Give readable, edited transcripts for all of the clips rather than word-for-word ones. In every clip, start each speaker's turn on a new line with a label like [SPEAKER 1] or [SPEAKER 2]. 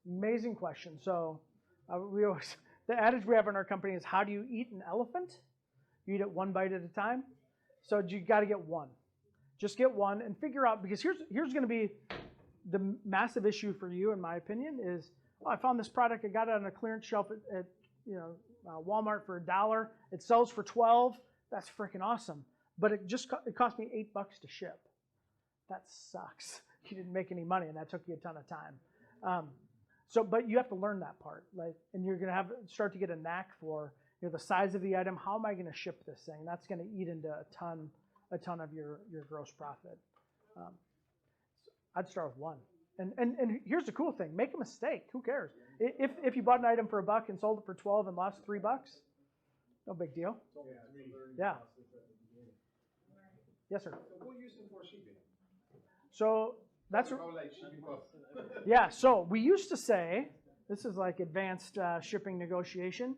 [SPEAKER 1] Amazing question. So the adage we have in our company is, how do you eat an elephant? You eat it one bite at a time. So you got to get one. Just get one and figure out, because here's going to be the massive issue for you, in my opinion, is, I found this product. I got it on a clearance shelf at Walmart for $1. It sells for $12. That's freaking awesome. But it cost me $8 to ship. That sucks. You didn't make any money, and that took you a ton of time. But you have to learn that part, and you're going to start to get a knack for the size of the item. How am I going to ship this thing? That's going to eat into a ton of your gross profit. I'd start with one. And here's the cool thing: make a mistake. Who cares? If you bought an item for $1 and sold it for $12 and lost $3, no big deal. Yeah. Yes, sir.
[SPEAKER 2] So who uses it for shipping?
[SPEAKER 1] So that's
[SPEAKER 2] like shipping costs.
[SPEAKER 1] Yeah. So we used to say, this is like advanced shipping negotiation.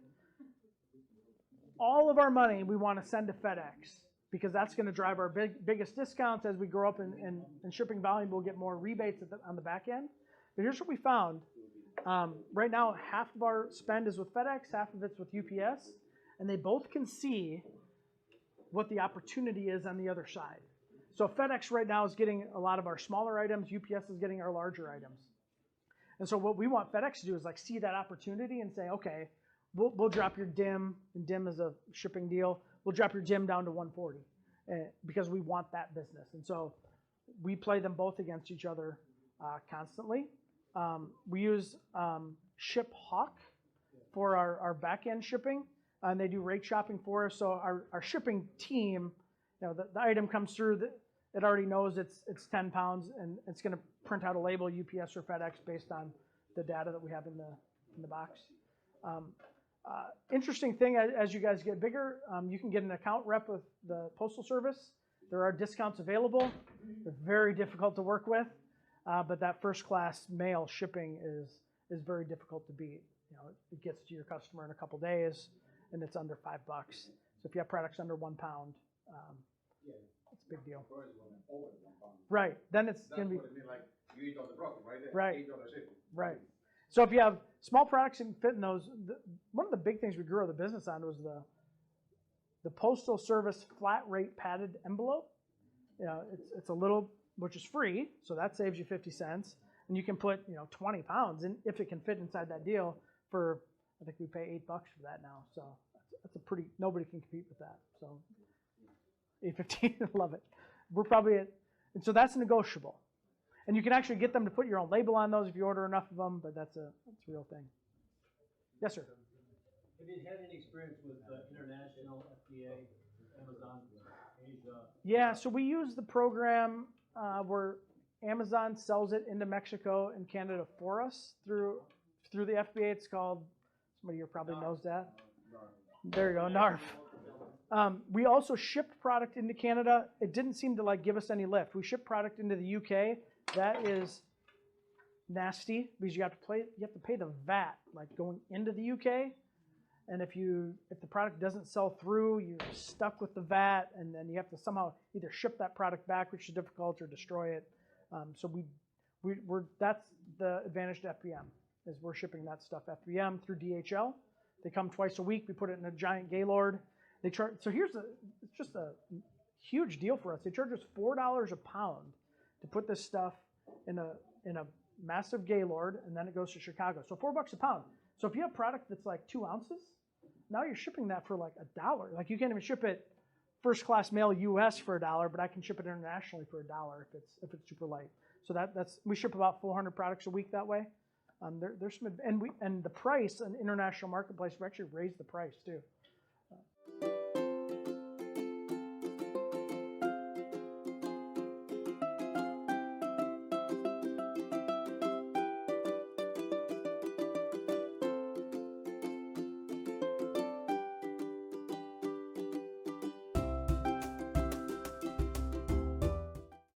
[SPEAKER 1] All of our money we want to send to FedEx, because that's going to drive our biggest discounts. As we grow up in shipping volume, we'll get more rebates on the back end. But here's what we found. Right now, half of our spend is with FedEx, half of it's with UPS, and they both can see what the opportunity is on the other side. So FedEx right now is getting a lot of our smaller items. UPS is getting our larger items. And so what we want FedEx to do is see that opportunity and say, okay, we'll drop your DIM, and DIM is a shipping deal. We'll drop your DIM down to $140 because we want that business. And so we play them both against each other constantly. We use ShipHawk for our back-end shipping, and they do rate shopping for us. So our shipping team, the item comes through, it already knows it's 10 pounds, and it's going to print out a label, UPS or FedEx, based on the data that we have in the box. Interesting thing, as you guys get bigger, you can get an account rep with the Postal Service. There are discounts available. They're very difficult to work with, but that first-class mail shipping is very difficult to beat. It gets to your customer in a couple days, and it's under $5. So if you have products under 1 pound, it's a big deal. Right. Then it's going to be.
[SPEAKER 2] Like you eat on the broken, right?
[SPEAKER 1] Right.
[SPEAKER 2] $8 shipping.
[SPEAKER 1] Right. So if you have small products that can fit in those, one of the big things we grew the business on was the Postal Service flat rate padded envelope. It's a little, which is free, so that saves you 50 cents, and you can put 20 pounds in if it can fit inside that deal for, I think we pay $8 for that now. So that's a pretty, nobody can compete with that. So $8.15, love it. We're probably at, and so that's negotiable. And you can actually get them to put your own label on those if you order enough of them, but that's a real thing. Yes, sir.
[SPEAKER 3] Have you had any experience with international FDA, Amazon, Asia?
[SPEAKER 1] Yeah, so we use the program where Amazon sells it into Mexico and Canada for us through the FBA. It's called, somebody here probably knows that. There you go, NARF. We also shipped product into Canada. It didn't seem to give us any lift. We shipped product into the UK. That is nasty because you have to pay the VAT going into the UK. And if the product doesn't sell through, you're stuck with the VAT, and then you have to somehow either ship that product back, which is difficult, or destroy it. So that's the advantage to FBM, is we're shipping that stuff FBM through DHL. They come twice a week. We put it in a giant Gaylord. They charge. So it's just a huge deal for us. They charge us $4 a pound to put this stuff in a massive Gaylord, and then it goes to Chicago. So $4 a pound. So if you have product that's 2 ounces, now you're shipping that for $1. You can't even ship it first class mail US for $1, but I can ship it internationally for $1 if it's super light. So we ship about 400 products a week that way. There's some, and the price in international marketplace, we actually raised the price too.